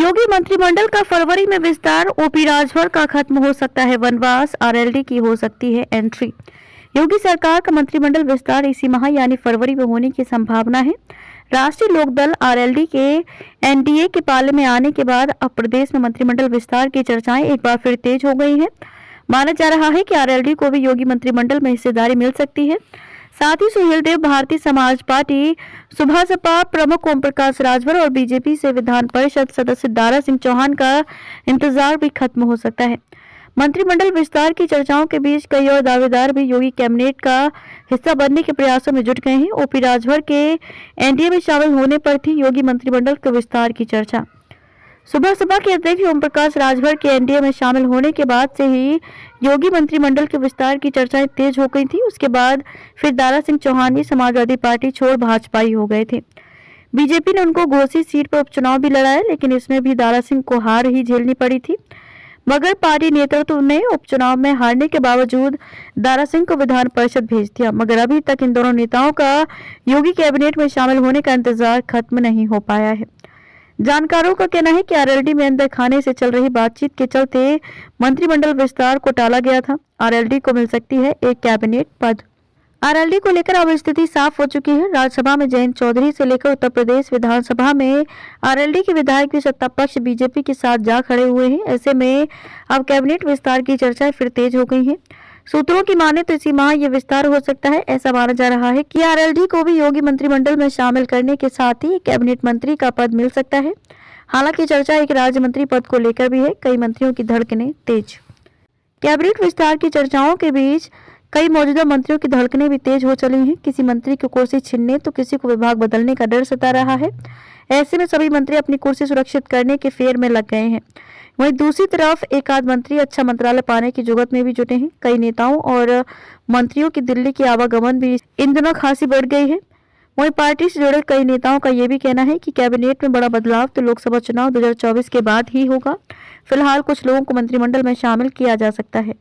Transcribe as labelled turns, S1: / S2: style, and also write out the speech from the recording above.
S1: योगी मंत्रिमंडल का फरवरी में विस्तार, ओपी राजभर का खत्म हो सकता है वनवास, आरएलडी की हो सकती है एंट्री। योगी सरकार का मंत्रिमंडल विस्तार इसी माह यानी फरवरी में होने की संभावना है। राष्ट्रीय लोकदल आरएलडी के एनडीए के पाले में आने के बाद अब प्रदेश में मंत्रिमंडल विस्तार की चर्चाएं एक बार फिर तेज हो गई हैं। माना जा रहा है कि आरएलडी को भी योगी मंत्रिमंडल में हिस्सेदारी मिल सकती है। साथ ही सुहेलदेव भारतीय समाज पार्टी, सुबह सपा प्रमुख ओम प्रकाश राजभर और बीजेपी से विधान परिषद सदस्य दारा सिंह चौहान का इंतजार भी खत्म हो सकता है। मंत्रिमंडल विस्तार की चर्चाओं के बीच कई और दावेदार भी योगी कैबिनेट का हिस्सा बनने के प्रयासों में जुट गए हैं। ओपी राजभर के एनडीए में शामिल होने पर थी योगी मंत्रिमंडल के विस्तार की चर्चा। सुबह सपा के अध्यक्ष ओम प्रकाश राजभर के एनडीए में शामिल होने के बाद से ही योगी मंत्रिमंडल के विस्तार की चर्चाएं तेज हो गई थी। उसके बाद फिर दारा सिंह चौहान भी समाजवादी पार्टी छोड़ भाजपाई हो गए थे। बीजेपी ने उनको घोसी सीट पर उपचुनाव भी लड़ाया, लेकिन इसमें भी दारा सिंह को हार ही झेलनी पड़ी थी। मगर पार्टी नेतृत्व ने उपचुनाव में हारने के बावजूद दारा सिंह को विधान परिषद भेज दिया। मगर अभी तक इन दोनों नेताओं का योगी कैबिनेट में शामिल होने का इंतजार खत्म नहीं हो पाया है। जानकारों का कहना है कि आरएलडी में अंदर खाने से चल रही बातचीत के चलते मंत्रिमंडल विस्तार को टाला गया था। आरएलडी को मिल सकती है एक कैबिनेट पद। आरएलडी को लेकर अब स्थिति साफ हो चुकी है। राज्यसभा में जयंत चौधरी से लेकर उत्तर प्रदेश विधानसभा में आरएलडी के विधायक भी सत्ता पक्ष बीजेपी के साथ जा खड़े हुए हैं। ऐसे में अब कैबिनेट विस्तार की चर्चाएं फिर तेज हो गई हैं। सूत्रों की माने तो इसी माह ये विस्तार हो सकता है। ऐसा माना जा रहा है कि आरएलडी को भी योगी मंत्रिमंडल में शामिल करने के साथ ही कैबिनेट मंत्री का पद मिल सकता है। हालांकि चर्चा एक राज्य मंत्री पद को लेकर भी है। कई मंत्रियों की धड़कनें तेज। कैबिनेट विस्तार की चर्चाओं के बीच कई मौजूदा मंत्रियों की धड़कनें भी तेज हो चली हैं। किसी मंत्री की कुर्सी छीनने तो किसी को विभाग बदलने का डर सता रहा है। ऐसे में सभी मंत्री अपनी कुर्सी सुरक्षित करने के फेर में लग गए हैं। वहीं दूसरी तरफ एक आध मंत्री अच्छा मंत्रालय पाने की जुगत में भी जुटे हैं। कई नेताओं और मंत्रियों की दिल्ली की आवागमन भी इन दिनों खासी बढ़ गई है। वहीं पार्टी से जुड़े कई नेताओं का यह भी कहना है कि कैबिनेट में बड़ा बदलाव तो लोकसभा चुनाव 2024 के बाद ही होगा। फिलहाल कुछ लोगों को मंत्रिमंडल में शामिल किया जा सकता है।